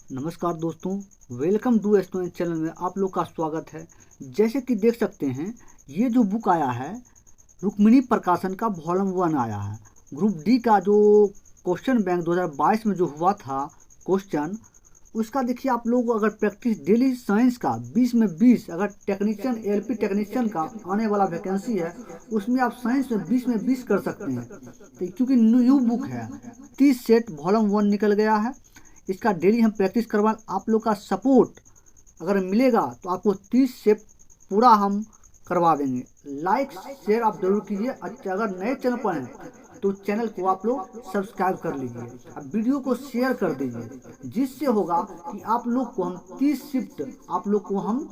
नमस्कार दोस्तों, welcome to student channel में आप लोग का स्वागत है। जैसे कि देख सकते हैं, ये जो बुक आया है रुक्मिणी प्रकाशन का वॉल्यूम 1 आया है। ग्रुप डी का जो क्वेश्चन बैंक 2022 में जो हुआ था क्वेश्चन, उसका देखिए आप लोग अगर प्रैक्टिस डेली साइंस का 20 में 20 अगर टेक्नीशियन एलपी टेक्नीशियन का आने वाला वैकेंसी है, उसमें आप साइंस में 20 कर सकते हैं। तो क्योंकि न्यू बुक है, 30 सेट वॉल्यूम 1 निकल गया है। इसका डेली हम प्रैक्टिस करवा, आप लोग का सपोर्ट अगर मिलेगा तो आपको 30 से पूरा हम करवा देंगे। लाइक शेयर आप जरूर कीजिए। अच्छा, अगर नए चैनल पर हैं तो चैनल को आप लोग सब्सक्राइब कर लीजिए, अब वीडियो को शेयर कर दीजिए, जिससे होगा कि आप लोग को हम 30 शिफ्ट आप लोग को हम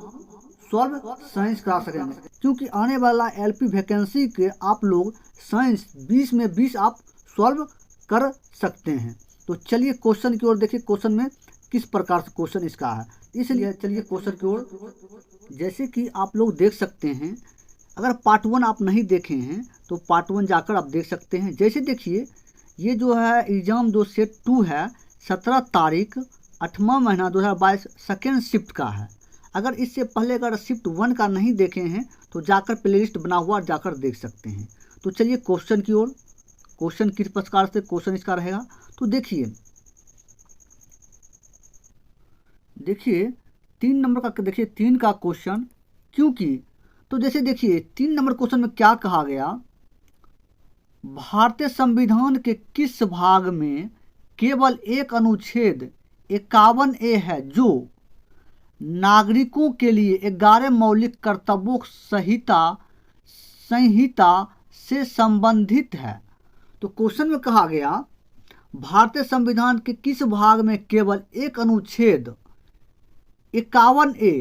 सॉल्व साइंस करा सकेंगे। क्योंकि आने वाला एलपी वैकेंसी के आप लोग साइंस 20 में 20 आप सॉल्व कर सकते हैं। तो चलिए क्वेश्चन की ओर देखिए, क्वेश्चन में किस प्रकार से क्वेश्चन इसका है। इसलिए चलिए क्वेश्चन की ओर। जैसे कि आप लोग देख सकते हैं, अगर पार्ट 1 आप नहीं देखे हैं तो पार्ट 1 जाकर आप देख सकते हैं। जैसे देखिए, ये जो है एग्ज़ाम जो सेट 2 है, 17 तारीख 8वां महीना 2022 सेकेंड शिफ्ट का है। अगर इससे पहले अगर शिफ्ट 1 का नहीं देखे हैं तो जाकर प्लेलिस्ट बना हुआ जाकर देख सकते हैं। तो चलिए क्वेश्चन की ओर। क्वेश्चन किस प्रकार से क्वेश्चन इसका रहेगा, तो देखिए 3 नंबर का, देखिए 3 का क्वेश्चन। क्योंकि तो जैसे देखिए 3 नंबर क्वेश्चन में क्या कहा गया, भारतीय संविधान के किस भाग में केवल एक अनुच्छेद 51A है जो नागरिकों के लिए 11 मौलिक कर्तव्यों संहिता से संबंधित है। तो क्वेश्चन में कहा गया भारतीय संविधान के किस भाग में केवल एक अनुच्छेद 51A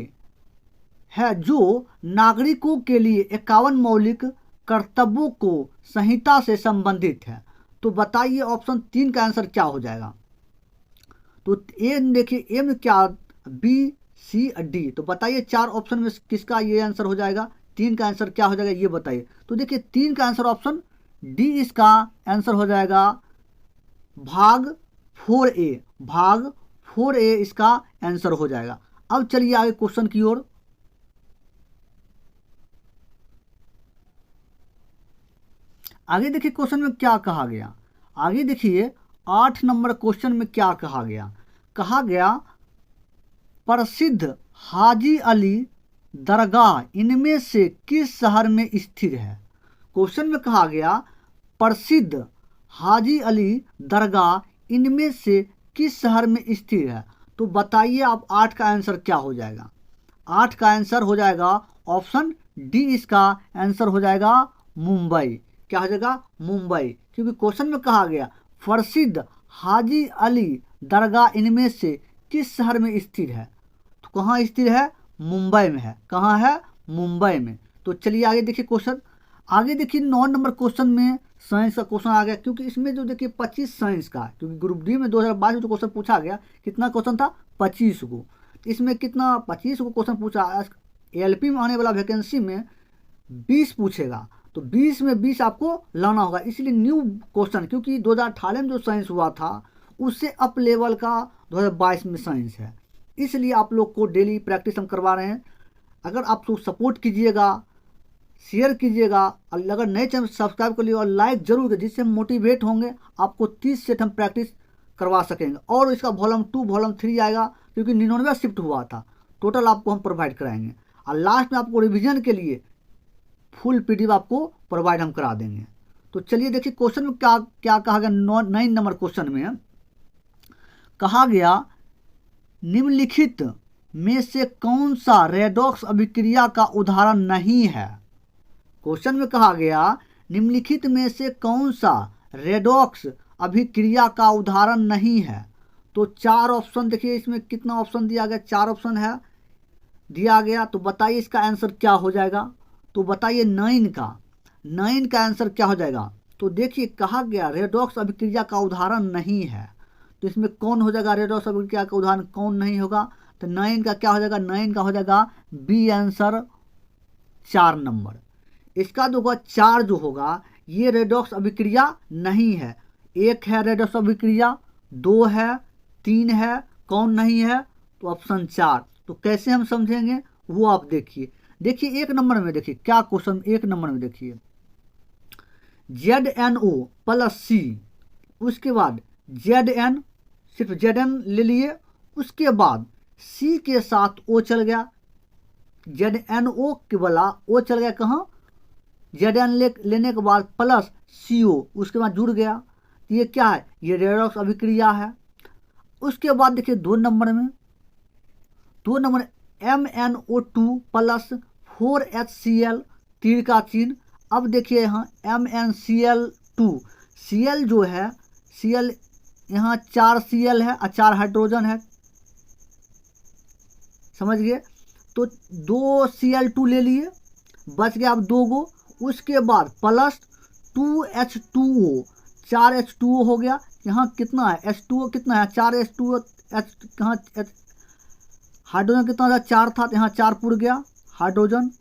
है जो नागरिकों के लिए 51 मौलिक कर्तव्यों को संहिता से संबंधित है। तो बताइए ऑप्शन 3 का आंसर क्या हो जाएगा। तो ए देखिए, ए में क्या, बी सी डी। तो बताइए 4 ऑप्शन में किसका ये आंसर हो जाएगा, 3 का आंसर क्या हो जाएगा ये बताइए। तो देखिए 3 का आंसर ऑप्शन डी इसका आंसर हो जाएगा, भाग 4A। भाग 4A इसका आंसर हो जाएगा। अब चलिए आगे क्वेश्चन की ओर। आगे देखिए क्वेश्चन में क्या कहा गया। आगे देखिए 8 नंबर क्वेश्चन में क्या कहा गया। कहा गया प्रसिद्ध हाजी अली दरगाह इनमें से किस शहर में स्थित है। क्वेश्चन में कहा गया प्रसिद्ध हाजी अली दरगाह इनमें से किस शहर में स्थित है। तो बताइए आप 8 का आंसर क्या हो जाएगा। 8 का आंसर हो जाएगा ऑप्शन डी, इसका आंसर हो जाएगा मुंबई। क्या हो जाएगा, मुंबई। क्योंकि क्वेश्चन में कहा गया प्रसिद्ध हाजी अली दरगाह इनमें से किस शहर में स्थित है। तो कहाँ स्थित है, मुंबई में है। कहाँ है, मुंबई में। तो चलिए आगे देखिए क्वेश्चन। आगे देखिए 9 नंबर क्वेश्चन में साइंस का क्वेश्चन आ गया। क्योंकि इसमें जो देखिए 25 साइंस का, क्योंकि ग्रुप डी में 2022 में जो क्वेश्चन पूछा गया, कितना क्वेश्चन था, 25 को। इसमें कितना 25 को क्वेश्चन पूछा, एलपी में आने वाला वैकेंसी में 20 पूछेगा। तो 20 में 20 आपको लाना होगा। इसलिए न्यू क्वेश्चन, क्योंकि 2018 में जो साइंस हुआ था उससे अप लेवल का 2022 में साइंस है। इसलिए आप लोग को डेली प्रैक्टिस हम करवा रहे हैं। अगर आप लोग सपोर्ट कीजिएगा, शेयर कीजिएगा, और अगर नए चैनल सब्सक्राइब कर लीजिए और लाइक जरूर करिए, जिससे हम मोटिवेट होंगे। आपको 30 सेट हम प्रैक्टिस करवा सकेंगे। और इसका वॉल्यूम 2 वॉल्यूम 3 आएगा, क्योंकि 99 शिफ्ट हुआ था। टोटल आपको हम प्रोवाइड कराएंगे, और लास्ट में आपको रिवीजन के लिए फुल पीडीएफ आपको प्रोवाइड हम करा देंगे। तो चलिए देखिए क्वेश्चन में क्या क्या कहा गया। 9 नंबर क्वेश्चन में कहा गया निम्नलिखित में से कौन सा रेडॉक्स अभिक्रिया का उदाहरण नहीं है। क्वेश्चन में कहा गया निम्नलिखित में से कौन सा रेडॉक्स अभिक्रिया का उदाहरण नहीं है। तो 4 ऑप्शन देखिए, इसमें कितना ऑप्शन दिया गया, 4 ऑप्शन है दिया गया। तो बताइए इसका आंसर क्या हो जाएगा। तो बताइए 9 का आंसर क्या हो जाएगा। तो देखिए कहा गया रेडॉक्स अभिक्रिया का उदाहरण नहीं है। तो इसमें कौन हो जाएगा, रेडॉक्स अभिक्रिया का उदाहरण कौन नहीं होगा। तो 9 का क्या हो जाएगा, 9 का हो जाएगा बी आंसर, 4 नंबर। इसका जो होगा 4 जो होगा ये रेडॉक्स अभिक्रिया नहीं है। 1 है रेडॉक्स अभिक्रिया, 2 है, 3 है, कौन नहीं है? तो ऑप्शन 4। तो कैसे हम समझेंगे वो आप देखिए। देखिए 1 नंबर में, देखिए क्या क्वेश्चन 1 नंबर में देखिए, ZNO प्लस C, उसके बाद ZN, सिर्फ ZN ले लिए, उसके बाद C के साथ O चल गया, ZNO के वाला O चल गया कहाँ? ZN लेने के बाद प्लस CO, उसके बाद जुड़ गया। ये क्या है? ये रेडॉक्स अभिक्रिया है। उसके बाद देखिए 2 नंबर में, 2 नंबर MnO2 प्लस 4HCl, तीर का चिन्ह। अब देखिए यहाँ MnCl2, Cl जो है, Cl यहाँ 4 Cl है और 4 हाइड्रोजन है, समझ गए? तो 2 Cl2 ले लिए, बच गया अब 2 गो। उसके बाद प्लस 2H2O, 4 H2O हो गया। यहाँ कितना है? H2O कितना है? 4 H2O, कहाँ हाइड्रोजन कितना था? 4 था, यहाँ 4 पुर गया हाइड्रोजन।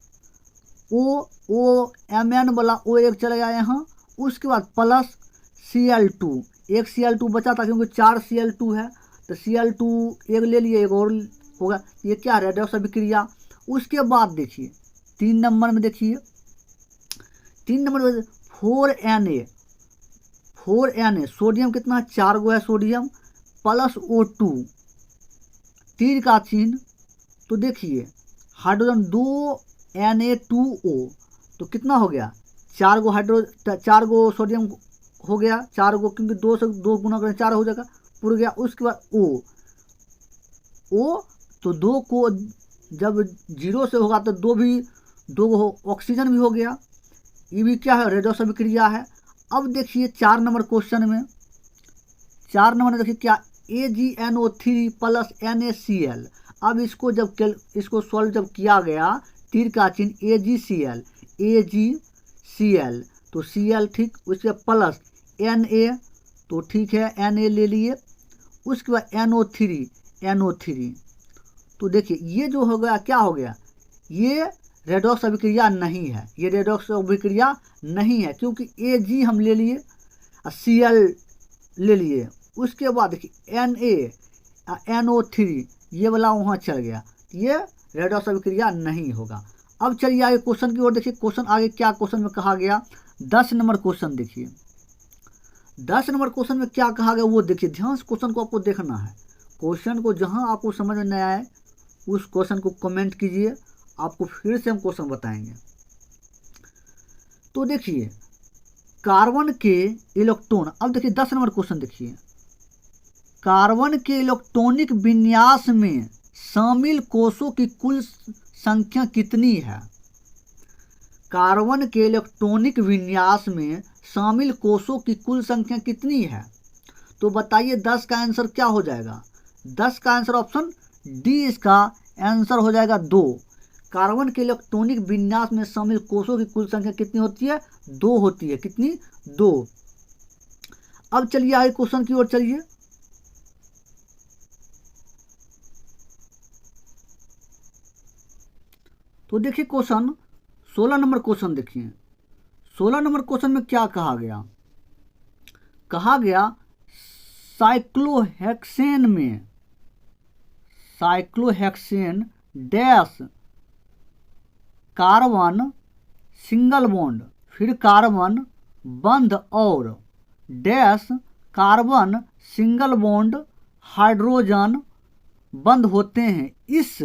O Mn वाला O1 चला गया यहाँ। उसके बाद प्लस Cl2, एक Cl2 बचा था क्योंकि 4 Cl2 है, तो Cl2 एक ले लिए, एक और होगा। ये क्या? रेडॉक्स अभिक्रिया। उसके बाद देखिए 3 नंबर में, देखिए 3 नंबर में 4Na, सोडियम कितना है? 4 गो है सोडियम, प्लस O2, तीर का चिन्ह। तो देखिए हाइड्रोजन 2 Na2O, तो कितना हो गया? 4 गो 4 गो सोडियम हो गया, 4 गो, क्योंकि 2 से 2 गुना करें 4 हो जाएगा, पुर गया। उसके बाद O, तो 2 को जब 0 से होगा तो 2 गो ऑक्सीजन भी हो गया। ये भी क्या है? रेडॉक्स अभिक्रिया है। अब देखिए 4 नंबर क्वेश्चन में, 4 नंबर में देखिए क्या? AgNO3 plus NaCl। अब इसको इसको सॉल्व जब किया गया, तीर का चिन्ह AgCl, तो Cl ठीक, उसके प्लस Na, तो ठीक है Na ले लिए। उसके बाद NO3, तो देखिए ये जो हो गया, क्या हो गया? ये रेडॉक्स अभिक्रिया नहीं है, ये रेडॉक्स अभिक्रिया नहीं है, क्योंकि Ag हम ले लिए और Cl ले लिए। उसके बाद देखिए NaNO3, ये वाला वहाँ चल गया, ये रेडॉक्स अभिक्रिया नहीं होगा। अब चलिए आगे क्वेश्चन की ओर देखिए। क्वेश्चन आगे क्या क्वेश्चन में कहा गया? 10 नंबर क्वेश्चन देखिए। 10 नंबर क्वेश्चन में क्या कहा गया वो देखिए। ध्यान से क्वेश्चन को आपको देखना है। क्वेश्चन को जहाँ आपको समझ में नहीं आए उस क्वेश्चन को कमेंट कीजिए, आपको फिर से हम क्वेश्चन बताएंगे। तो देखिए कार्बन के इलेक्ट्रॉन, अब देखिए 10 नंबर क्वेश्चन देखिए। कार्बन के इलेक्ट्रॉनिक विन्यास में शामिल कोषों की कुल संख्या कितनी है? कार्बन के इलेक्ट्रॉनिक विन्यास में शामिल कोषों की कुल संख्या कितनी है? तो बताइए 10 का आंसर क्या हो जाएगा? 10 का आंसर ऑप्शन डी इसका आंसर हो जाएगा 2। कार्बन के इलेक्ट्रॉनिक विन्यास में शामिल कोषों की कुल संख्या कितनी होती है? 2 होती है। कितनी? 2। अब चलिए आगे क्वेश्चन की ओर चलिए। तो देखिए क्वेश्चन 16 नंबर क्वेश्चन देखिए। 16 नंबर क्वेश्चन में क्या कहा गया? कहा गया cyclohexane dash carbon single bond, फिर कार्बन बंध और dash carbon single bond hydrogen बंध होते हैं। इस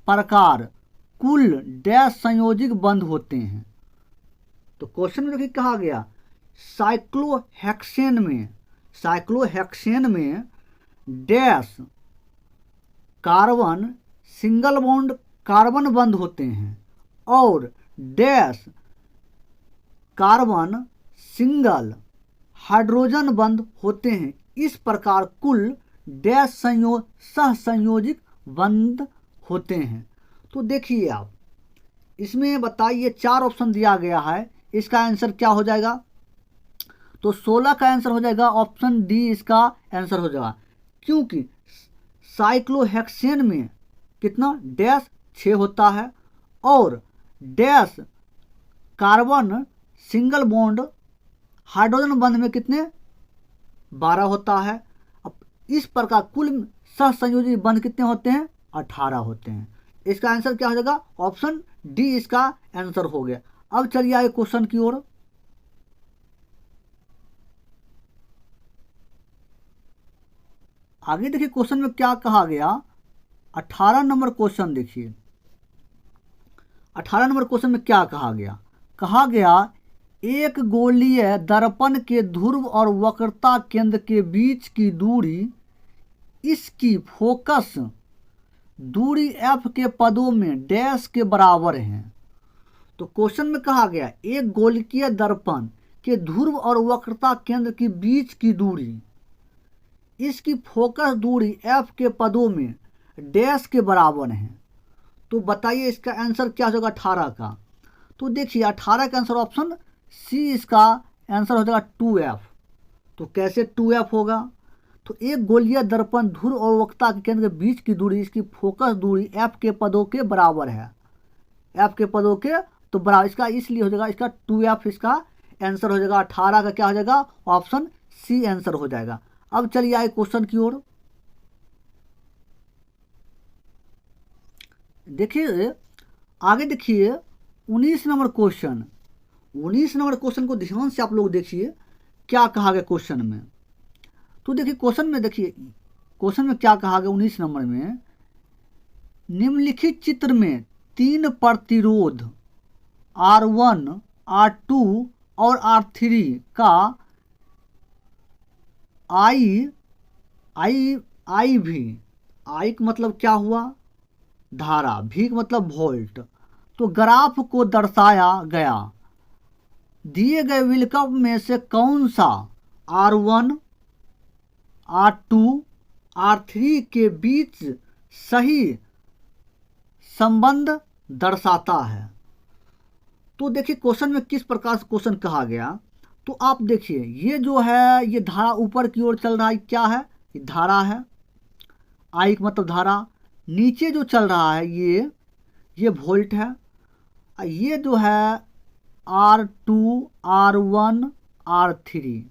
प्रकार कुल डैश संयोजिक बंध होते हैं। तो क्वेश्चन में देखिए कहा गया साइक्लोहेक्सेन में dash carbon single bond carbon बंध होते हैं और डैश कार्बन सिंगल हाइड्रोजन बंध होते हैं। इस प्रकार कुल डैश सहसंयोजिक बंध होते हैं। तो देखिए आप इसमें बताइए 4 ऑप्शन दिया गया है, इसका आंसर क्या हो जाएगा? तो 16 का आंसर हो जाएगा ऑप्शन डी, इसका आंसर हो जाएगा। क्योंकि साइक्लोहेक्सेन में कितना डैश 6 होता है और dash carbon single bond hydrogen बंध में कितने 12 होता है। अब इस प्रकार कुल सहसंयोजी बंध कितने होते हैं? 18 होते हैं। इसका आंसर क्या हो जाएगा? ऑप्शन डी इसका आंसर हो गया। अब चलिए आगे क्वेश्चन की ओर। आगे देखिए क्वेश्चन में क्या कहा गया। 18 नंबर क्वेश्चन देखिए। 18 नंबर क्वेश्चन में क्या कहा गया? कहा गया एक गोलीय दर्पण के ध्रुव और वक्रता केंद्र के बीच की दूरी इसकी फोकस दूरी f के पदों में डैश के बराबर है। तो क्वेश्चन में कहा गया एक गोलकीय दर्पण के ध्रुव और वक्रता केंद्र के बीच की दूरी इसकी फोकस दूरी f के पदों में डैश के बराबर है। तो बताइए इसका आंसर क्या होगा 18 का? तो देखिए 18 का आंसर ऑप्शन सी इसका आंसर हो जाएगा 2f। तो कैसे 2f होगा? तो एक गोलीय दर्पण ध्रुव और वक्रता के केंद्र के बीच की दूरी इसकी फोकस दूरी f के पदों के बराबर है। f के पदों के तो बराबर, इसका इसलिए हो जाएगा इसका 2f इसका आंसर हो जाएगा। 18 का क्या हो जाएगा? ऑप्शन सी आंसर हो जाएगा। अब चलिए आए क्वेश्चन की ओर। देखिए आगे देखिए 19 नंबर क्वेश्चन। 19 नंबर क्वेश्चन को ध्यान से आप लोग देखिए क्या कहा गया क्वेश्चन में। तो देखिए क्वेश्चन में क्या कहा गया 19 नंबर में। निम्नलिखित चित्र में 3 प्रतिरोध R1, R2 और R3 का I भी, I का मतलब क्या हुआ? धारा, V का मतलब वोल्ट। तो ग्राफ को दर्शाया गया दिए गए विकल्प में से कौन सा R1, R2, R3 के बीच सही संबंध दर्शाता है? तो देखिए क्वेश्चन में किस प्रकार से क्वेश्चन कहा गया। तो आप देखिए ये जो है ये धारा ऊपर की ओर चल रहा है, क्या है? ये धारा है, आई का मतलब धारा। नीचे जो चल रहा है ये वोल्ट है। ये जो है R2, R1, R3।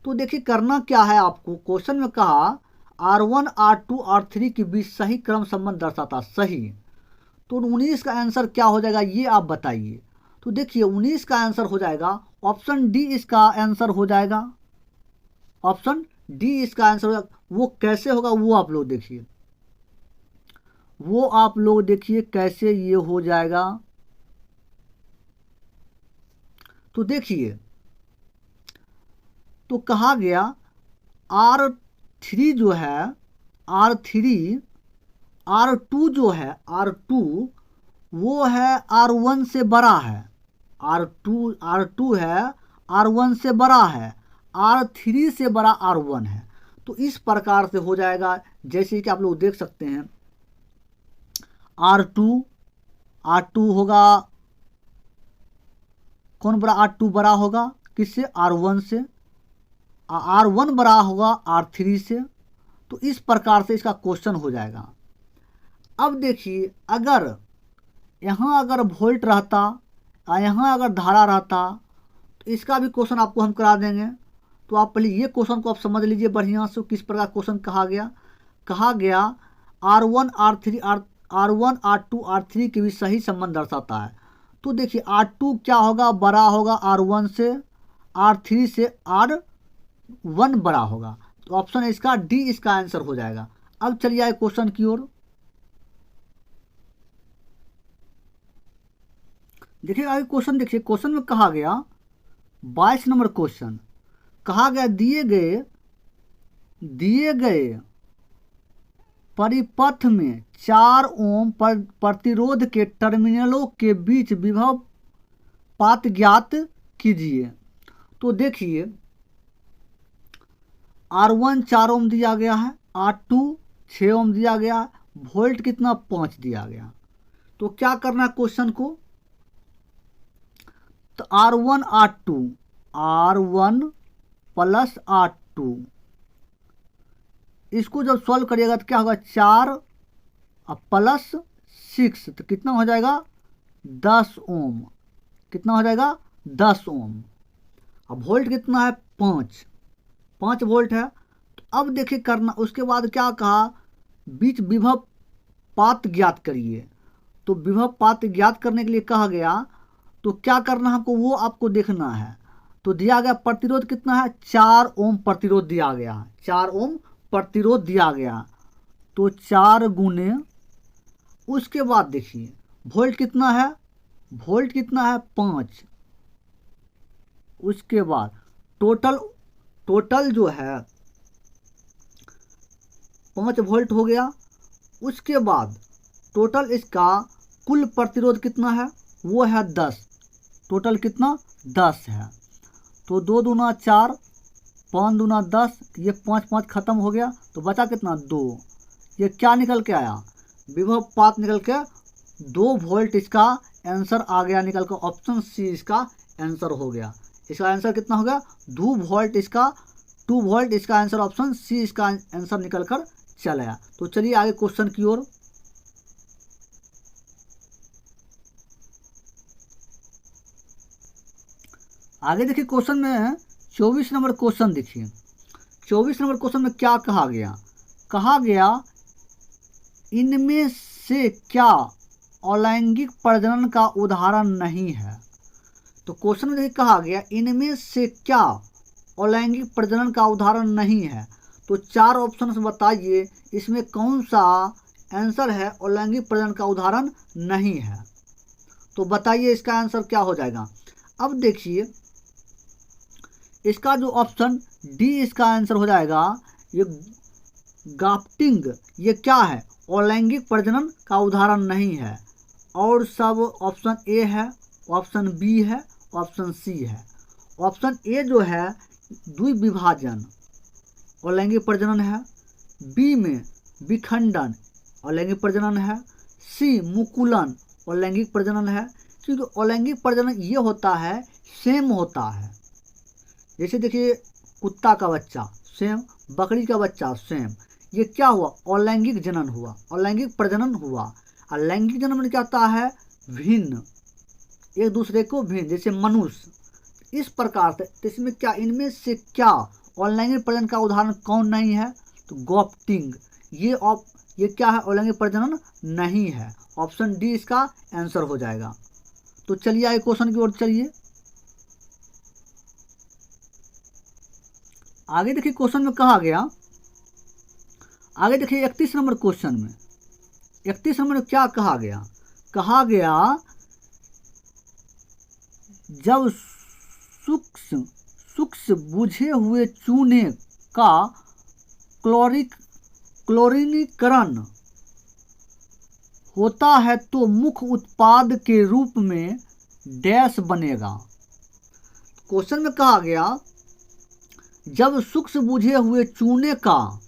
तो देखिए करना क्या है आपको। क्वेश्चन में कहा R1, R2, R3 के बीच सही क्रम संबंध दर्शाता, सही। तो 19 का आंसर क्या हो जाएगा ये आप बताइए। तो देखिए 19 का आंसर हो जाएगा ऑप्शन डी इसका आंसर हो जाएगा। ऑप्शन डी इसका आंसर हो जाएगा। वो कैसे होगा वो आप लोग देखिए, कैसे ये हो जाएगा। तो देखिए तो कहा गया R3 जो है R2 जो है R2 वो है R1 से बड़ा है। R2 है R1 से बड़ा है, R3 से बड़ा R1 है। तो इस प्रकार से हो जाएगा जैसे कि आप लोग देख सकते हैं। R2 होगा कौन बड़ा? R2 बड़ा होगा किससे? R1 से। R1 बड़ा होगा R3 से। तो इस प्रकार से इसका क्वेश्चन हो जाएगा। अब देखिए अगर यहाँ अगर वोल्ट रहता और यहाँ अगर धारा रहता तो इसका भी क्वेश्चन आपको हम करा देंगे। तो आप पहले ये क्वेश्चन को आप समझ लीजिए बढ़िया से किस प्रकार क्वेश्चन कहा गया R1, R2, R3 के भी सही संबंध दर्शाता है। तो देखिए R2 क्या होगा? बड़ा होगा R1 से, R3 से R1 बड़ा होगा। तो ऑप्शन है इसका डी इसका आंसर हो जाएगा। अब चलिए आए क्वेश्चन की ओर। देखिए आगे क्वेश्चन देखिए। क्वेश्चन में कहा गया 22 नंबर क्वेश्चन कहा गया दिए गए परिपथ में 4 ओम प्रतिरोध के टर्मिनलों के बीच विभव पात ज्ञात कीजिए। तो देखिए R1 4 ओम दिया गया है, R2 6 ओम दिया गया है, वोल्ट कितना 5 दिया गया। तो क्या करना है क्वेश्चन को? तो R1 प्लस R2 इसको जब सॉल्व करिएगा तो क्या होगा? 4 प्लस 6 तो कितना हो जाएगा? 10 ओम। कितना हो जाएगा? 10 ओम। अब वोल्ट कितना है? 5 वोल्ट है। तो अब देखिए करना, उसके बाद क्या कहा, बीच विभव पात ज्ञात करिए। तो विभव पात ज्ञात करने के लिए कहा गया, तो क्या करना हमको वो आपको देखना है। तो दिया गया प्रतिरोध कितना है, 4 ओम प्रतिरोध दिया गया, 4 ओम प्रतिरोध दिया गया। तो 4 गुने, उसके बाद देखिए वोल्ट कितना है, वोल्ट कितना है 5। उसके बाद टोटल जो है 5 वोल्ट हो गया। उसके बाद टोटल इसका कुल प्रतिरोध कितना है, वो है 10। टोटल कितना 10 है। तो 2 दूना 4, 5 दूना 10, ये 5 5 खत्म हो गया, तो बचा कितना 2। ये क्या निकल के आया, विभव पात निकल के 2 वोल्ट इसका आंसर आ गया निकल कर। ऑप्शन सी इसका आंसर हो गया। इसका आंसर कितना हो गया, 2 वोल्ट इसका, 2 वोल्ट इसका आंसर, ऑप्शन सी इसका आंसर निकल कर चल आया। तो चलिए आगे क्वेश्चन की ओर। आगे देखिए क्वेश्चन में 24 नंबर क्वेश्चन देखिए। 24 नंबर क्वेश्चन में क्या कहा गया, कहा गया इनमें से क्या अलैंगिक प्रजनन का उदाहरण नहीं है। तो क्वेश्चन में देखिए कहा गया इनमें से क्या अलैंगिक प्रजनन का उदाहरण नहीं है। तो 4 ऑप्शन बताइए इसमें कौन सा आंसर है अलैंगिक प्रजनन का उदाहरण नहीं है। तो बताइए इसका आंसर क्या हो जाएगा। अब देखिए इसका जो ऑप्शन डी इसका आंसर हो जाएगा। ये ग्राफ्टिंग, ये क्या है, अलैंगिक प्रजनन का उदाहरण नहीं है। और सब ऑप्शन ए है, ऑप्शन बी है, ऑप्शन सी है। ऑप्शन ए जो है द्विविभाजन अलैंगिक प्रजनन है, बी में विखंडन अलैंगिक प्रजनन है, सी मुकुलन अलैंगिक प्रजनन है। क्योंकि अलैंगिक प्रजनन ये होता है सेम होता है, जैसे देखिए कुत्ता का बच्चा सेम, बकरी का बच्चा सेम। ये क्या हुआ, अलैंगिक जनन हुआ, अलैंगिक प्रजनन हुआ। और लैंगिक जनन में क्या होता है, भिन्न, एक दूसरे को भिन्न, जैसे मनुष्य। इस प्रकार से तो इसमें क्या, इनमें से क्या अलैंगिक प्रजनन का उदाहरण कौन नहीं है, तो ग्राफ्टिंग, ये क्या है, अलैंगिक प्रजनन नहीं है। ऑप्शन डी इसका आंसर हो जाएगा। तो चलिए आगे क्वेश्चन की ओर चलिए। आगे देखिए क्वेश्चन में कहा गया, आगे देखिए 31 नंबर क्वेश्चन में, 31 नंबर में क्या कहा गया, कहा गया जब सूक्ष्म बुझे हुए चूने का क्लोरीनीकरण होता है तो मुख्य उत्पाद के रूप में डैश बनेगा। क्वेश्चन में कहा गया जब सूक्ष्म बुझे हुए चूने का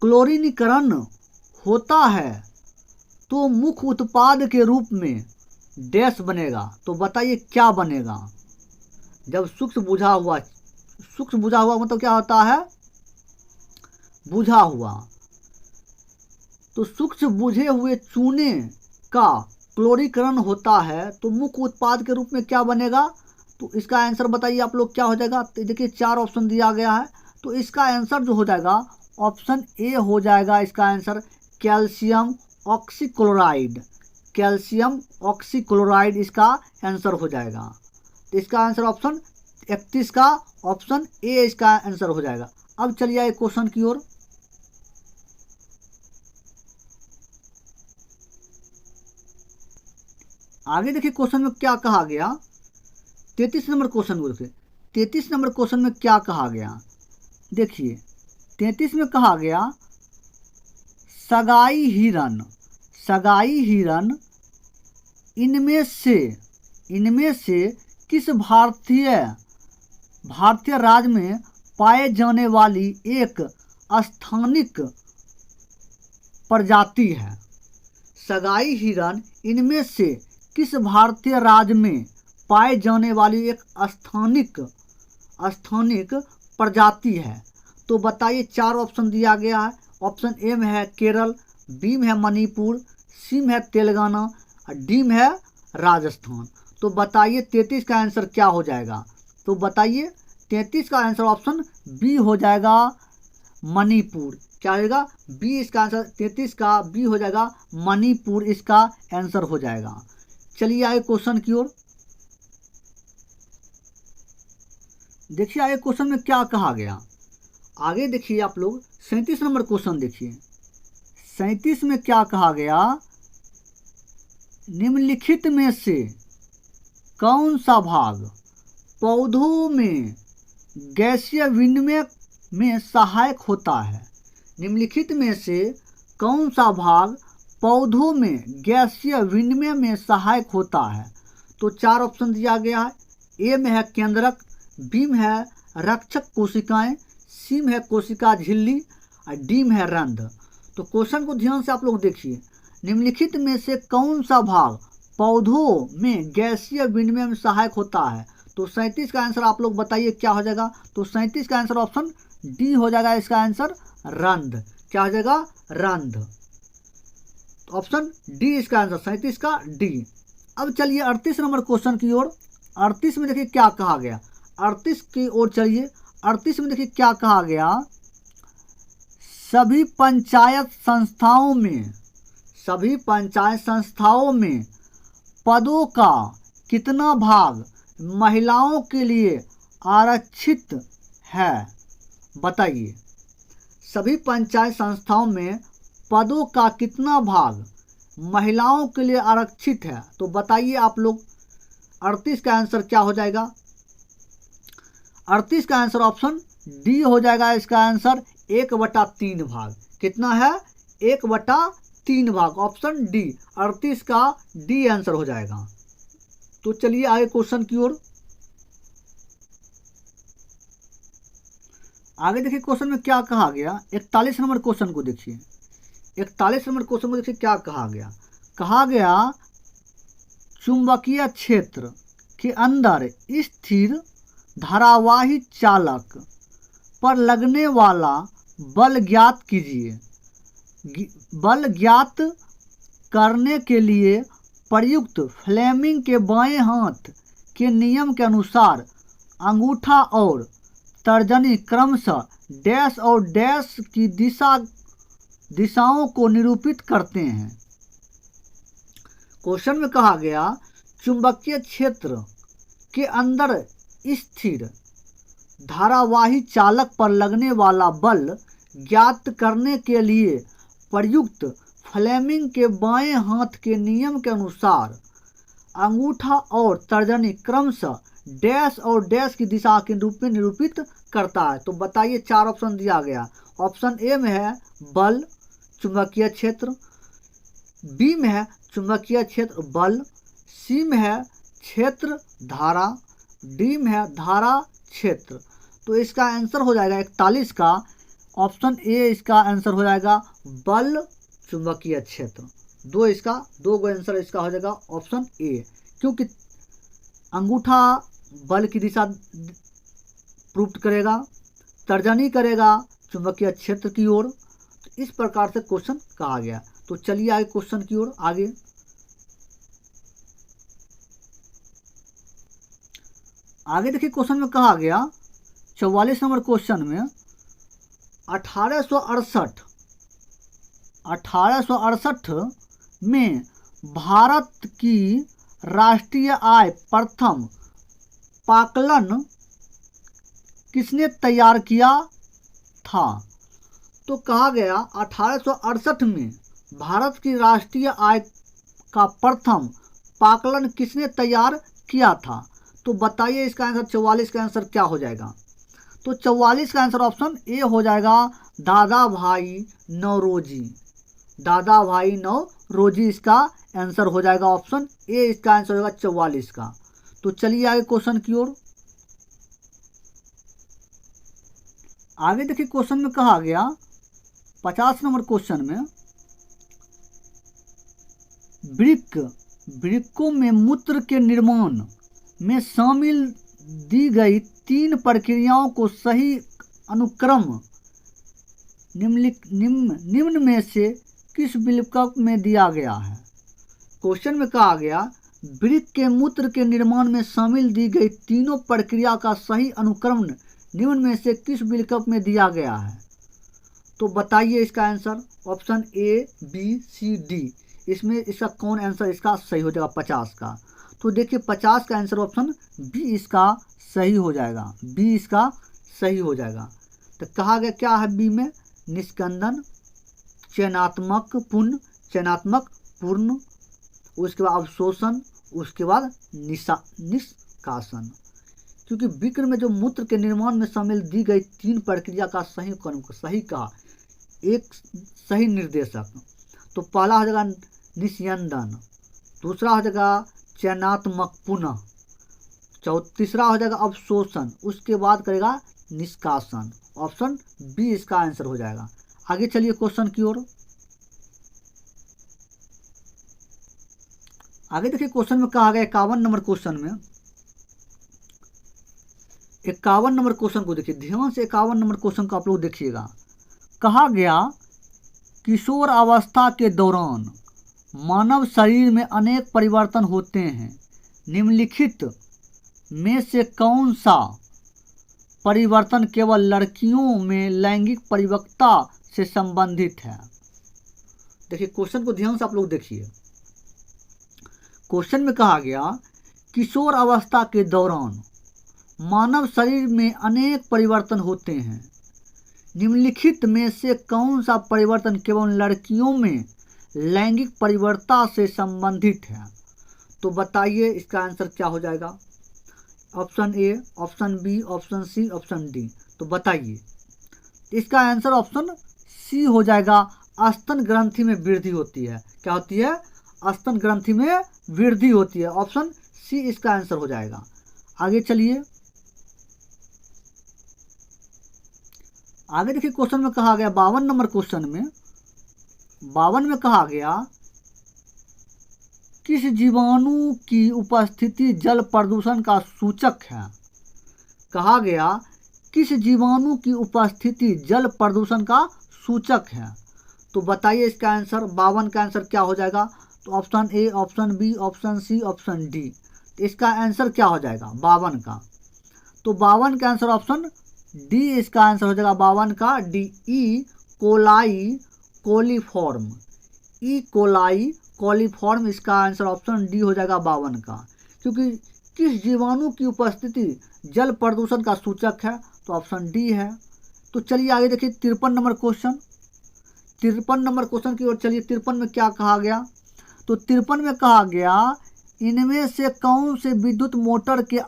क्लोरीनीकरण होता है तो मुख्य उत्पाद के रूप में डैश बनेगा। तो बताइए क्या बनेगा। जब सूक्ष्म बुझा हुआ मतलब क्या होता है, बुझा हुआ। तो सूक्ष्म बुझे हुए चूने का क्लोरीकरण होता है तो मुख्य उत्पाद के रूप में क्या बनेगा। तो इसका आंसर बताइए आप लोग क्या हो जाएगा। तो देखिए 4 ऑप्शन दिया गया है, तो इसका आंसर जो हो जाएगा ऑप्शन ए हो जाएगा। इसका answer calcium oxychloride, calcium oxychloride इसका आंसर हो जाएगा। तो इसका आंसर ऑप्शन 31 का ऑप्शन ए इसका आंसर हो जाएगा। अब चलिए आइए क्वेश्चन की ओर। आगे देखिए क्वेश्चन में क्या कहा गया, 33 नंबर क्वेश्चन को देखिए। 33 नंबर क्वेश्चन में क्या कहा गया, देखिए 33 में कहा गया सगाई हिरन इनमें से किस भारतीय राज्य में पाए जाने वाली एक स्थानिक प्रजाति है। सगाई हिरन इनमें से किस भारतीय राज्य में पाए जाने वाली एक स्थानिक प्रजाति है। तो बताइए 4 ऑप्शन दिया गया है। ऑप्शन ए में है केरल, बी में है मणिपुर, सी में है तेलंगाना और डी में है राजस्थान। तो बताइए 33 का आंसर क्या हो जाएगा। तो बताइए 33 का आंसर ऑप्शन बी हो जाएगा, मणिपुर। क्या होगा? बी इसका आंसर, 33 का बी हो जाएगा मणिपुर, इसका आंसर हो जाएगा। चलिए आगे क्वेश्चन की ओर। देखिए आगे क्वेश्चन में क्या कहा गया। आगे देखिए आप लोग 37 नंबर क्वेश्चन देखिए। 37 में क्या कहा गया, निम्नलिखित में से कौन सा भाग पौधों में गैसीय विनिमय में सहायक होता है। निम्नलिखित में से कौन सा भाग पौधों में गैसीय विनिमय में सहायक होता है। तो 4 ऑप्शन दिया गया है। ए में है केंद्रक, बी में है रक्षक कोशिकाएं, सी में है कोशिका झिल्ली और डी में है रंध्र। तो क्वेश्चन को ध्यान से आप लोग देखिए। निम्नलिखित में से कौन सा भाग पौधों में गैसीय विनिमय में सहायक होता है। तो 37 का आंसर आप लोग बताइए क्या हो जाएगा। तो 37 का आंसर ऑप्शन डी हो जाएगा, इसका आंसर रंध्र। क्या हो जाएगा? रंध्र। ऑप्शन डी इसका आंसर, 37 का डी। अब चलिए 38 नंबर क्वेश्चन की ओर। 38 में देखिए क्या कहा गया। 38 की ओर चलिए। 38 में देखिए क्या कहा गया, सभी पंचायत संस्थाओं में पदों का कितना भाग महिलाओं के लिए आरक्षित है। बताइए, सभी पंचायत संस्थाओं में पदों का कितना भाग महिलाओं के लिए आरक्षित है। तो बताइए आप लोग 38 का आंसर क्या हो जाएगा। 38 का आंसर ऑप्शन डी हो जाएगा, इसका आंसर 1/3 भाग। कितना है? 1/3 भाग, ऑप्शन डी। 38 का डी आंसर हो जाएगा। तो चलिए आगे क्वेश्चन की ओर। आगे देखिए क्वेश्चन में क्या कहा गया। 41 नंबर क्वेश्चन को देखिए। 41 नंबर क्वेश्चन को देखिए क्या कहा गया। कहा गया चुंबकीय क्षेत्र के अंदर स्थिर धारावाही चालक पर लगने वाला बल ज्ञात कीजिए। बल ज्ञात करने के लिए प्रयुक्त फ्लेमिंग के बाएं हाथ के नियम के अनुसार अंगूठा और तर्जनी क्रमशः डैश और डैश की दिशाओं को निरूपित करते हैं। क्वेश्चन में कहा गया चुंबकीय क्षेत्र के अंदर स्थिर धारावाही चालक पर लगने वाला बल ज्ञात करने के लिए प्रयुक्त फ्लेमिंग के बाएं हाथ के नियम के अनुसार अंगूठा और तर्जनी क्रमशः डैश और डैश की दिशा के रूप में निरूपित करता है। तो बताइए 4 ऑप्शन दिया गया। ऑप्शन ए में है बल चुंबकीय क्षेत्र, बी में है चुंबकीय क्षेत्र बल, सी में है क्षेत्र धारा, डी में है धारा क्षेत्र। तो इसका आंसर हो जाएगा 41 का ऑप्शन ए, इसका आंसर हो जाएगा बल चुंबकीय क्षेत्र। दो गो आंसर इसका हो जाएगा ऑप्शन ए, क्योंकि अंगूठा बल की दिशा प्रूव करेगा, तर्जनी करेगा चुंबकीय क्षेत्र की ओर। तो इस प्रकार से क्वेश्चन कहा गया। तो चलिए आगे क्वेश्चन की ओर। आगे देखिए क्वेश्चन में कहा गया 44 नंबर क्वेश्चन में 1868 में भारत की राष्ट्रीय आय प्रथम पाकलन किसने तैयार किया था। तो कहा गया 1868 में भारत की राष्ट्रीय आय का प्रथम पाकलन किसने तैयार किया था। तो बताइए इसका आंसर 44 का आंसर क्या हो जाएगा। तो 44 का आंसर ऑप्शन ए हो जाएगा दादा भाई नौरोजी। दादा भाई नौरोजी इसका आंसर हो जाएगा, ऑप्शन ए इसका आंसर होगा 44 का। तो चलिए आगे क्वेश्चन की ओर। आगे देखिए क्वेश्चन में कहा गया 50 नंबर क्वेश्चन में वृक्कों में मूत्र के निर्माण में शामिल दी गई 3 प्रक्रियाओं को सही अनुक्रम निम्न में से किस विकल्प में दिया गया है। क्वेश्चन में कहा गया वृक्क के मूत्र के निर्माण में शामिल दी गई तीनों प्रक्रिया का सही अनुक्रम निम्न में से किस विकल्प में दिया गया है। तो बताइए इसका answer. Option A, B, C, D, इसमें इसका कौन आंसर इसका सही हो जाएगा 50 का? तो देखिए 50 का आंसर ऑप्शन बी इसका सही हो जाएगा, बी इसका सही हो जाएगा। तो कहा गया क्या है बी में? निस्कंदन, चयनात्मक पूर्ण, उसके बाद अवशोषण, उसके बाद निष्कासन। क्योंकि विक्र में जो मूत्र के निर्माण में शामिल दी गई 3 प्रक्रिया का सही क्रम को सही कहा, एक सही निर्देशक। तो पहला हो जाएगा निस्यंदन, दूसरा हो जाएगा चयनात्मक पुनः, तीसरा हो जाएगा अवशोषण, उसके बाद करेगा निष्कासन। ऑप्शन बी इसका आंसर हो जाएगा। आगे चलिए क्वेश्चन की ओर। आगे देखिए क्वेश्चन में कहा गया 51 नंबर क्वेश्चन में, 51 नंबर क्वेश्चन को देखिए ध्यान से, 51 नंबर क्वेश्चन को आप लोग देखिएगा। कहा गया किशोर अवस्था के दौरान मानव शरीर में अनेक परिवर्तन होते हैं, निम्नलिखित में से कौन सा परिवर्तन केवल लड़कियों में लैंगिक परिपक्वता से संबंधित है? देखिए क्वेश्चन को ध्यान से आप लोग देखिए। क्वेश्चन में कहा गया किशोर अवस्था के दौरान मानव शरीर में अनेक परिवर्तन होते हैं, निम्नलिखित में से कौन सा परिवर्तन केवल लड़कियों में लैंगिक परिपक्वता से संबंधित है? तो बताइए इसका आंसर क्या हो जाएगा। Option A, option B, option C, option D. तो बताइए इसका आंसर ऑप्शन सी हो जाएगा। स्तन ग्रंथि में वृद्धि होती है। क्या होती है? स्तन ग्रंथि में वृद्धि होती है। ऑप्शन सी इसका आंसर हो जाएगा। आगे चलिए, आगे देखिए क्वेश्चन में कहा गया 52 नंबर क्वेश्चन में, 52 में कहा गया किस जीवाणु की उपस्थिति जल प्रदूषण का सूचक है? कहा गया किस जीवाणु की उपस्थिति जल प्रदूषण का सूचक है? तो बताइए इसका आंसर। 52 का आंसर क्या हो जाएगा? तो option A, option B, option C, option D. तो इसका आंसर क्या हो जाएगा 52 का? तो 52 का आंसर ऑप्शन डी इसका आंसर हो जाएगा। 52 का D, E coli coliform, E coli coliform इसका आंसर ऑप्शन डी हो जाएगा 52 का। क्योंकि किस जीवाणु की उपस्थिति जल प्रदूषण का सूचक है? तो ऑप्शन डी है। तो चलिए आगे देखिए 53 नंबर क्वेश्चन, 53 नंबर क्वेश्चन की ओर चलिए। 53 में क्या कहा गया? तो 53 में कहा गया इनमें से कौन से विद्युत मोटर के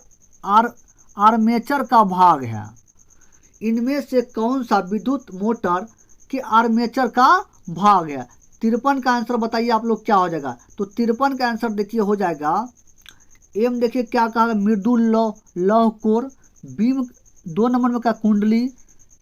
आर्मेचर का भाग है? इनमें से कौन सा विद्युत मोटर के आर्मेचर का भाग है? 53 का आंसर बताइए आप लोग क्या हो जाएगा। तो 53 का आंसर देखिए हो जाएगा एम। देखिए क्या कहा? मृदुल लौह कोर, बीम 2 नंबर में क्या? कुंडली,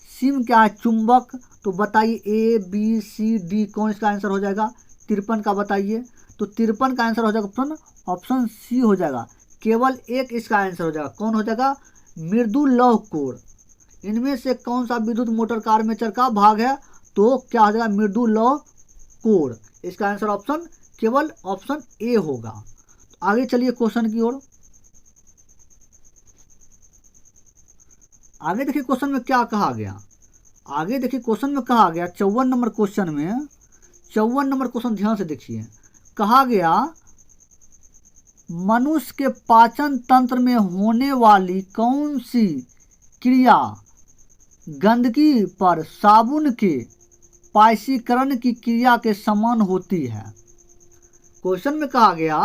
सिम क्या है? चुंबक। तो बताइए ए, बी, सी, डी कौन इसका आंसर हो जाएगा 53 का? बताइए। तो 53 का आंसर हो जाएगा ऑप्शन सी हो जाएगा। केवल एक इसका आंसर हो जाएगा। कौन हो जाएगा? मृदुल लौह कोर। इनमें से कौन सा विद्युत मोटर का आर्मेचर का भाग है? तो क्या हो जाएगा? मृदुल लौह कोर। इसका आंसर ऑप्शन केवल ऑप्शन ए होगा। आगे चलिए क्वेश्चन की ओर। आगे देखिए क्वेश्चन में क्या कहा गया। आगे देखिए क्वेश्चन में कहा गया 54 नंबर क्वेश्चन में, 54 नंबर क्वेश्चन ध्यान से देखिए। कहा गया मनुष्य के पाचन तंत्र में होने वाली कौन सी क्रिया गंदगी पर साबुन के पायसीकरण की क्रिया के समान होती है? क्वेश्चन में कहा गया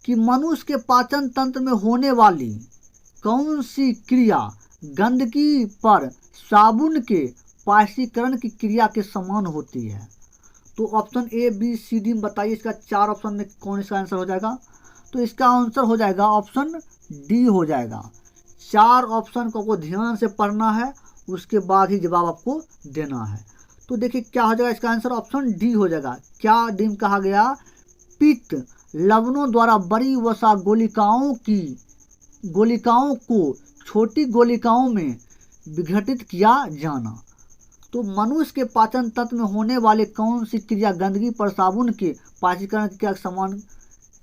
कि मनुष्य के पाचन तंत्र में होने वाली कौन सी क्रिया गंदगी पर साबुन के पायसीकरण की क्रिया के समान होती है? तो option A, B, C, D बताइए। इसका 4 ऑप्शन में कौन इसका आंसर हो जाएगा? तो इसका आंसर हो जाएगा ऑप्शन डी हो जाएगा। 4 ऑप्शन को ध्यान से पढ़ना है, उसके बाद ही जवाब आपको देना है। तो देखिए क्या हो जाएगा इसका आंसर ऑप्शन डी हो जाएगा। क्या डी में कहा गया? पित्त लवणों द्वारा बड़ी वसा गोलिकाओं को छोटी गोलिकाओं में विघटित किया जाना। तो मनुष्य के पाचन तंत्र में होने वाले कौन सी क्रिया गंदगी पर साबुन के पाचीकरण की क्रिया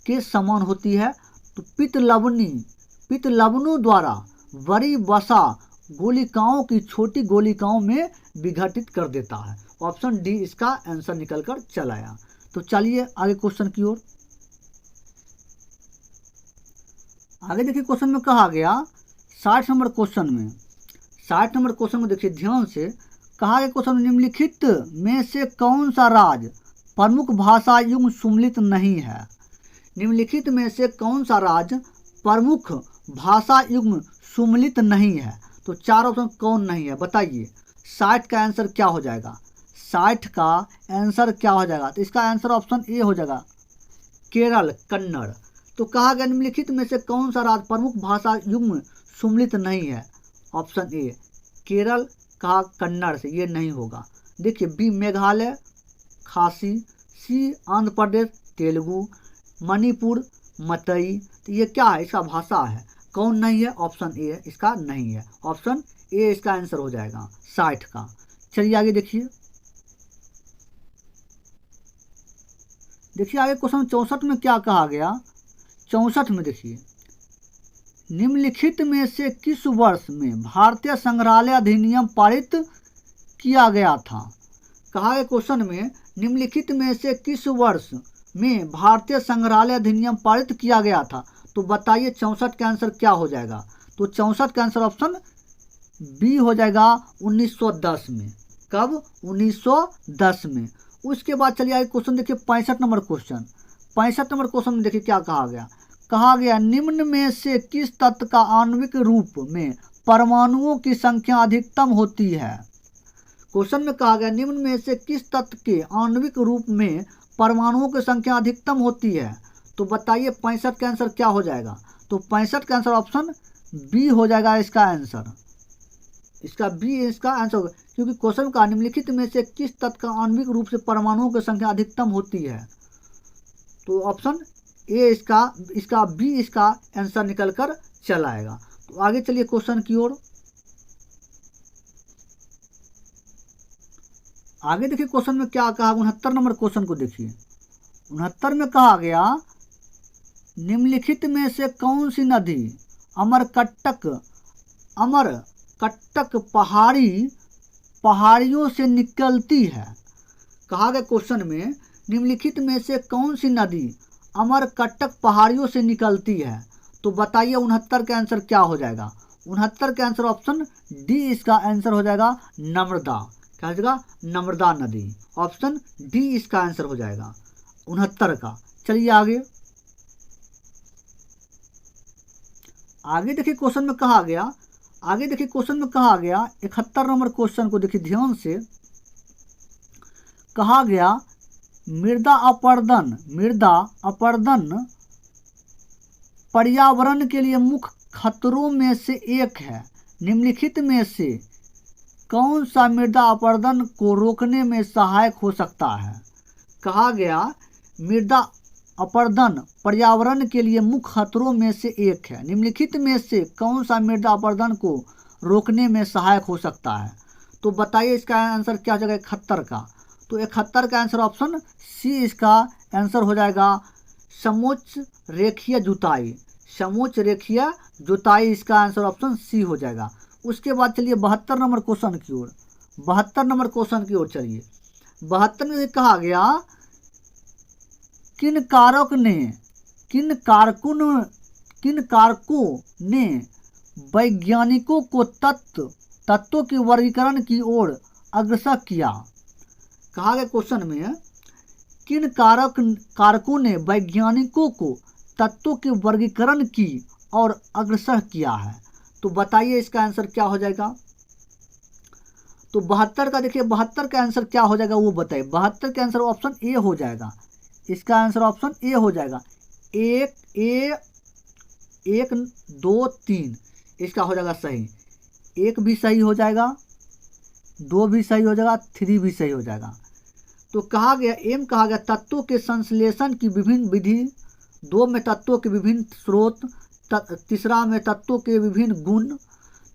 के समान होती है? तो पित्त लवणों द्वारा बड़ी वसा गोलिकाओं की छोटी गोलिकाओं में विघटित कर देता है। ऑप्शन डी इसका आंसर निकल कर चल आया। तो चलिए आगे क्वेश्चन की ओर। आगे देखिए क्वेश्चन में कहा गया 60 नंबर क्वेश्चन में, 60 नंबर क्वेश्चन में देखिए ध्यान से, कहा गया क्वेश्चन निम्नलिखित में से कौन सा राज्य प्रमुख भाषा युग्म सुमेलित नहीं है। निम्नलिखित में से कौन सा राज्य प्रमुख भाषा युग्म सुमेलित नहीं है। तो चार ऑप्शन कौन नहीं है बताइए। 60 का आंसर क्या हो जाएगा, 60 का आंसर क्या हो जाएगा। तो इसका आंसर ऑप्शन ए हो जाएगा केरल, कन्नड़। तो कहा गया निम्नलिखित में से कौन सा राज्य प्रमुख भाषा युग्म सुमेलित नहीं है। ऑप्शन ए केरल, कहा कन्नड़ से ये नहीं होगा। देखिए बी मेघालय, खासी, सी आंध्र प्रदेश, तेलुगु, मणिपुर, मतई। तो ये क्या है, इसका भाषा है, कौन नहीं है, ऑप्शन ए इसका नहीं है। ऑप्शन ए इसका आंसर हो जाएगा 60 का। चलिए आगे देखिए, देखिए आगे क्वेश्चन 64 में क्या कहा गया। 64 में देखिए, निम्नलिखित में से किस वर्ष में भारतीय संग्रहालय अधिनियम पारित किया गया था। कहा गया क्वेश्चन में निम्नलिखित में से किस वर्ष में भारतीय संग्रहालय अधिनियम पारित किया गया था। तो बताइए 64 का आंसर क्या हो जाएगा। तो 64 का आंसर ऑप्शन बी हो जाएगा 1910 में। कब, 1910 में। उसके बाद चलिए आगे क्वेश्चन देखिए 65 नंबर क्वेश्चन। 65 नंबर क्वेश्चन में देखिए क्या कहा गया। कहा गया निम्न में से किस तत्व का आणविक रूप में परमाणुओं की संख्या अधिकतम होती है। क्वेश्चन में कहा गया निम्न में से किस तत्व के आणविक रूप में परमाणुओं की संख्या अधिकतम होती है। तो बताइए 65 का आंसर क्या हो जाएगा। तो 65 का आंसर ऑप्शन बी हो जाएगा इसका आंसर। इसका बी इसका आंसर होगा, क्योंकि क्वेश्चन का निम्नलिखित में से किस तत्व का आणविक रूप से परमाणुओं की संख्या अधिकतम होती है। तो ऑप्शन ए इसका बी इसका आंसर निकल कर चल आएगा। तो आगे चलिए क्वेश्चन की ओर। आगे देखिए क्वेश्चन में क्या कहा। 69 नंबर क्वेश्चन को देखिए। 69 में कहा गया निम्नलिखित में से कौन सी नदी अमरकंटक पहाड़ियों से निकलती है। कहा गया क्वेश्चन में निम्नलिखित में से कौन सी नदी अमरकंटक पहाड़ियों से निकलती है। तो बताइए 69 का आंसर क्या हो जाएगा। 69 का आंसर ऑप्शन डी इसका आंसर हो जाएगा नर्मदा। क्या हो जाएगा, नर्मदा नदी। ऑप्शन डी इसका आंसर हो जाएगा 69 का। चलिए आगे, आगे देखिए क्वेश्चन में कहा गया, आगे देखिए क्वेश्चन में कहा गया 71 नंबर क्वेश्चन को देखिए ध्यान से। कहा गया मृदा अपरदन पर्यावरण के लिए मुख्य खतरों में से एक है। निम्नलिखित में से कौन सा मृदा अपरदन को रोकने में सहायक हो सकता है। कहा गया मृदा अपरदन पर्यावरण के लिए मुख्य खतरों में से एक है। निम्नलिखित में से कौन सा मृदा अपरदन को रोकने में सहायक हो सकता है। तो बताइए इसका आंसर क्या हो जाएगा 71 का। तो 71 का आंसर ऑप्शन सी इसका आंसर हो जाएगा समोच्च रेखीय जुताई। समोच्च रेखीय जुताई इसका आंसर ऑप्शन सी हो जाएगा। उसके बाद चलिए 72 नंबर क्वेश्चन की ओर। 72 नंबर क्वेश्चन की ओर चलिए। 72 में कहा गया किन कारकों ने वैज्ञानिकों को तत्वों के वर्गीकरण की ओर अग्रसर किया। कहा गया क्वेश्चन में किन कारकों ने वैज्ञानिकों को तत्वों के वर्गीकरण की और अग्रसर किया है। तो बताइए इसका आंसर क्या हो जाएगा। तो 72 का देखिए 72 का आंसर क्या हो जाएगा वो बताइए। 72 का आंसर ऑप्शन ए हो जाएगा। इसका आंसर ऑप्शन ए हो जाएगा। 1 2 3 इसका हो जाएगा सही। 1 भी सही हो जाएगा, 2 भी सही हो जाएगा, 3 भी सही हो जाएगा। तो कहा गया एम कहा गया तत्वों के संश्लेषण की विभिन्न विधि, 2 में तत्वों के विभिन्न स्रोत, तीसरा में तत्वों के विभिन्न गुण।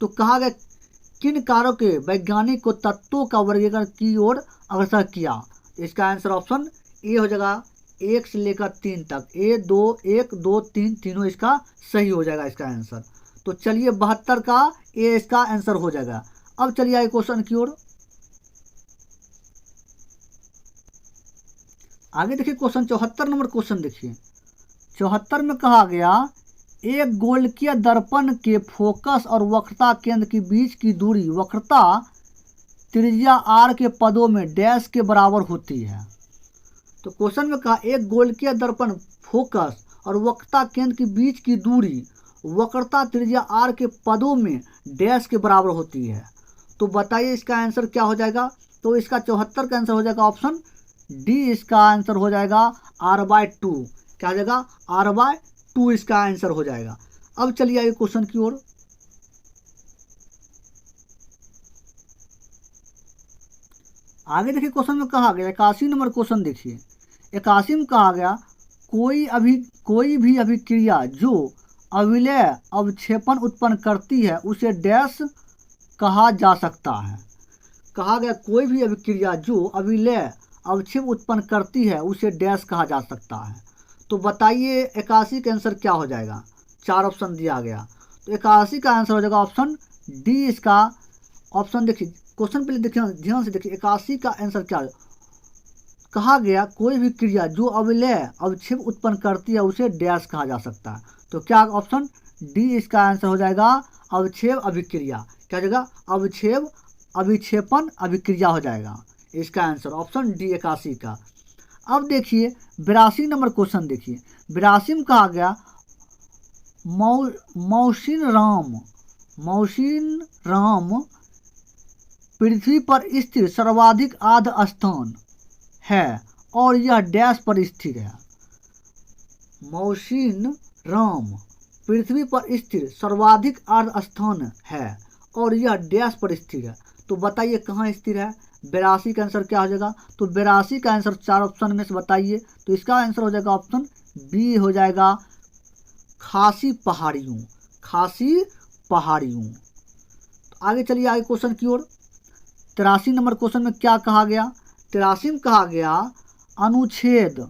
तो कहा गया किन कारों के वैज्ञानिक को तत्वों का वर्गीकरण की ओर अग्रसर किया। इसका आंसर ऑप्शन ए हो जाएगा 1 से लेकर 3 तक। 1 2 3 तीनों इसका सही हो जाएगा इसका आंसर। तो चलिए 72 का ए इसका आंसर हो जाएगा। अब चलिए आगे क्वेश्चन की ओर। आगे देखिए क्वेश्चन 74 नंबर क्वेश्चन देखिए। 74 में कहा गया एक गोलकीय दर्पण के फोकस और वक्रता केंद्र के बीच की दूरी वक्रता त्रिज्या r के पदों में डैश के बराबर होती है। तो क्वेश्चन में कहा एक गोलकीय दर्पण फोकस और वक्रता केंद्र के बीच की दूरी वक्रता त्रिज्या r के पदों में डैश के बराबर होती है। तो बताइए इसका आंसर क्या हो जाएगा। तो इसका 74 का आंसर हो जाएगा ऑप्शन डी। इसका आंसर हो जाएगा r/2। क्या हो जाएगा r/2 इसका आंसर हो जाएगा। अब चलिए आइए क्वेश्चन की ओर। आगे देखिए क्वेश्चन में कहा गया 81 नंबर क्वेश्चन देखिए। 81 में कहा गया कोई भी अभिक्रिया जो अविलेय अवक्षेपण उत्पन्न करती है उसे डैश कहा जा सकता है। कहा गया कोई भी अभिक्रिया जो अविलेय अवक्षेप उत्पन्न करती है उसे डैश कहा जा सकता है। तो बताइए 81 का आंसर क्या हो जाएगा। 4 ऑप्शन दिया गया। तो 81 का आंसर हो जाएगा ऑप्शन डी। इसका ऑप्शन देखिए क्वेश्चन पहले देखिए ध्यान से देखिए। 81 का आंसर क्या है। कहा गया कोई भी क्रिया जो अविलेय अवक्षेप उत्पन्न करती है उसे डैश कहा जा सकता है। तो क्या ऑप्शन डी इसका आंसर हो जाएगा अवक्षेप अभिक्रिया। क्या हो जाएगा अवक्षेप अभिक्षेपण अभिक्रिया हो जाएगा इसका आंसर ऑप्शन डी 81 का। अब देखिए 82 नंबर क्वेश्चन देखिए। 82 में कहा गया मौसिन राम पृथ्वी पर स्थिर सर्वाधिक आर्द्र स्थान है और यह डैश पर स्थित है। मौसिन राम पृथ्वी पर स्थिर सर्वाधिक आर्द्र स्थान है और यह डैश पर स्थित है। तो बताइए कहाँ स्थित है। 82 का आंसर क्या हो जाएगा। तो 82 का आंसर 4 ऑप्शन में से बताइए। तो इसका आंसर हो जाएगा ऑप्शन बी हो जाएगा खासी पहाड़ियों। खासी पहाड़ियों। तो आगे चलिए आगे क्वेश्चन की ओर। 83 नंबर क्वेश्चन में क्या कहा गया। 83 में कहा गया अनुच्छेद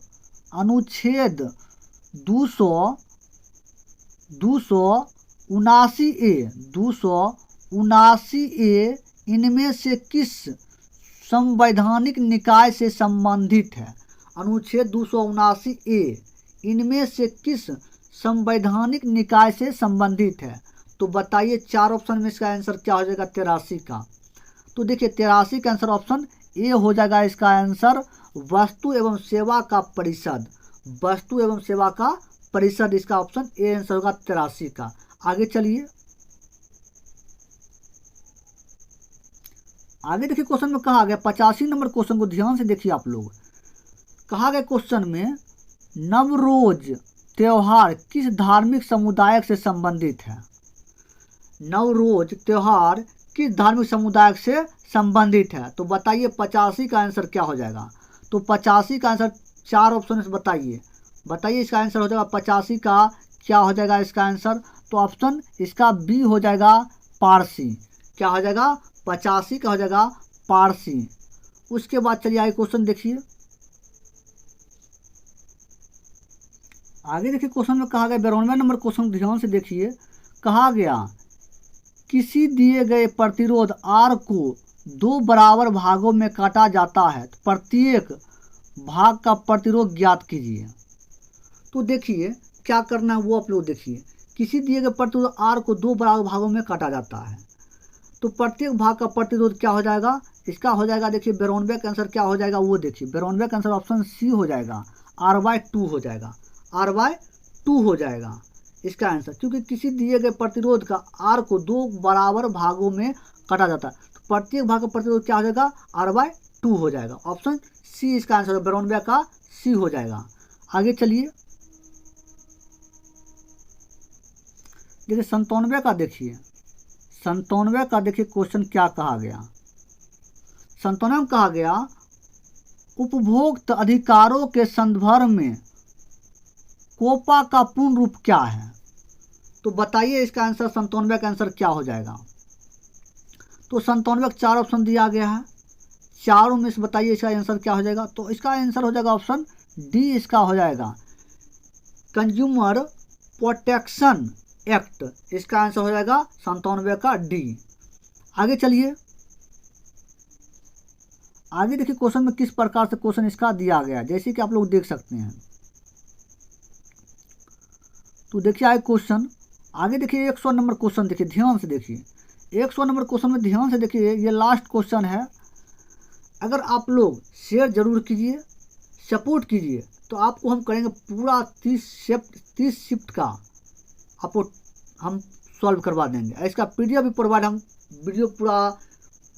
279A इनमें से किस संवैधानिक निकाय से संबंधित है। अनुच्छेद 279A इनमें से किस संवैधानिक निकाय से संबंधित है। तो बताइए 4 ऑप्शन में इसका आंसर क्या हो जाएगा 83 का। तो देखिए 83 का आंसर ऑप्शन ए हो जाएगा इसका आंसर वस्तु एवं सेवा का परिषद। वस्तु एवं सेवा का परिषद इसका ऑप्शन ए आंसर होगा 83 का। आगे चलिए आगे देखिए क्वेश्चन में कहा गया 85 नंबर क्वेश्चन को ध्यान से देखिए आप लोग। कहा गया क्वेश्चन में नवरोज त्योहार किस धार्मिक समुदाय से संबंधित है। नवरोज त्योहार किस धार्मिक समुदाय से संबंधित है। तो बताइए 85 का आंसर क्या हो जाएगा। तो 85 का आंसर 4 ऑप्शन से बताइए इसका आंसर हो जाएगा 85 का क्या हो जाएगा इसका आंसर। तो ऑप्शन इसका बी हो जाएगा पारसी। क्या हो जाएगा 85 का हो जाएगा पारसी। उसके बाद चलिए आगे क्वेश्चन देखिए। आगे देखिए क्वेश्चन में कहा गया 92 नंबर क्वेश्चन ध्यान से देखिए। कहा गया किसी दिए गए प्रतिरोध R को 2 बराबर भागों में काटा जाता है। प्रत्येक भाग का प्रतिरोध ज्ञात कीजिए। तो देखिए क्या करना है वो आप लोग देखिए। किसी दिए गए प्रतिरोध R को 2 बराबर भागों में काटा जाता है। तो प्रत्येक भाग का प्रतिरोध क्या हो जाएगा। इसका हो जाएगा देखिए 92 का आंसर क्या हो जाएगा वो देखिए। 92 का आंसर ऑप्शन सी हो जाएगा R/2 हो जाएगा। R/2 हो जाएगा इसका आंसर। क्योंकि किसी दिए गए प्रतिरोध का R को 2 बराबर भागों में काटा जाता है तो प्रत्येक भाग का प्रतिरोध क्या हो जाएगा R/2 हो जाएगा। ऑप्शन सी इसका आंसर 92 का सी हो जाएगा। आगे चलिए देखिए 97 का देखिए। 97 का देखिए क्वेश्चन क्या कहा गया। 97 में कहा गया उपभोक्ता अधिकारों के संदर्भ में कोपा का पूर्ण रूप क्या है। तो बताइए इसका आंसर 97 का आंसर क्या हो जाएगा। तो 97 का 4 ऑप्शन दिया गया है। चारों में से बताइए इसका आंसर क्या हो जाएगा। तो इसका आंसर हो जाएगा ऑप्शन डी इसका हो जाएगा कंज्यूमर प्रोटेक्शन एक्ट। इसका आंसर हो जाएगा 97 का डी। आगे चलिए आगे देखिए क्वेश्चन में किस प्रकार से क्वेश्चन इसका दिया गया, जैसे कि आप लोग देख सकते हैं। तो देखिए आगे क्वेश्चन, आगे देखिए 100 नंबर क्वेश्चन देखिए, ध्यान से देखिए 100 नंबर क्वेश्चन में ध्यान से देखिए, ये लास्ट क्वेश्चन है। अगर आप लोग शेयर जरूर कीजिए, सपोर्ट कीजिए, तो आपको हम करेंगे पूरा 30 शिफ्ट का आपको हम सॉल्व करवा देंगे। इसका पीडीएफ भी प्रोवाइड, हम वीडियो पूरा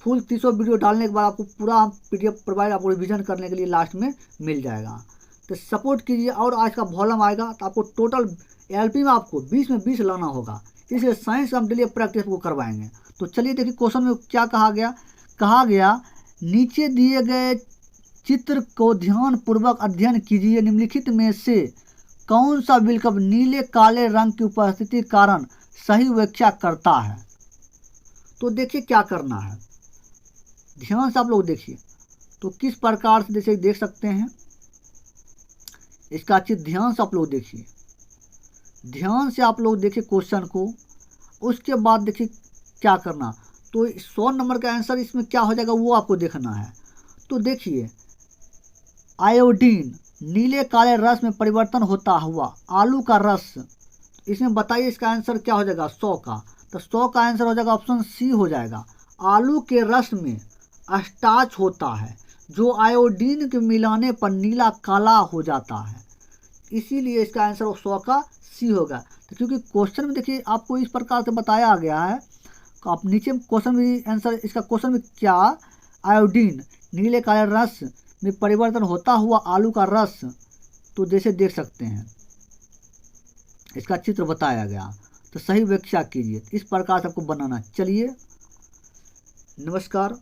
फुल 300 वीडियो डालने के बाद आपको पूरा पीडीएफ प्रोवाइड आपको रिवीजन करने के लिए लास्ट में मिल जाएगा। तो सपोर्ट कीजिए। और आज का वॉल्यूम आएगा तो आपको टोटल एलपी में आपको 20 में 20 लाना होगा, इसलिए साइंस हम डेली प्रैक्टिस को करवाएंगे। तो चलिए देखिए क्वेश्चन में क्या कहा गया, नीचे दिए गए चित्र को ध्यानपूर्वक अध्ययन कीजिए। निम्नलिखित में से कौन सा विकल्प नीले काले रंग की उपस्थिति कारण सही व्याख्या करता है। तो देखिए क्या करना है, ध्यान से आप लोग देखिए। तो किस प्रकार से जैसे देख सकते हैं इसका चित्र, ध्यान से आप लोग देखिए, ध्यान से आप लोग देखिए क्वेश्चन को। उसके बाद देखिए क्या करना, तो 100 नंबर का आंसर इसमें क्या हो जाएगा वो आपको देखना है। तो देखिए आयोडीन नीले काले रस में परिवर्तन होता हुआ आलू का रस, इसमें बताइए इसका आंसर क्या हो जाएगा 100 का। तो 100 का आंसर हो जाएगा ऑप्शन सी हो जाएगा। आलू के रस में स्टार्च होता है जो आयोडीन के मिलाने पर नीला काला हो जाता है, इसीलिए इसका आंसर 100 का सी होगा। तो क्योंकि क्वेश्चन में देखिए आपको इस प्रकार से बताया गया है, तो आप नीचे क्वेश्चन में आंसर इसका क्वेश्चन में क्या, आयोडीन नीले काले रस में परिवर्तन होता हुआ आलू का रस, तो जैसे देख सकते हैं इसका चित्र बताया गया। तो सही व्याख्या कीजिए, इस प्रकार से आपको बनाना। चलिए नमस्कार।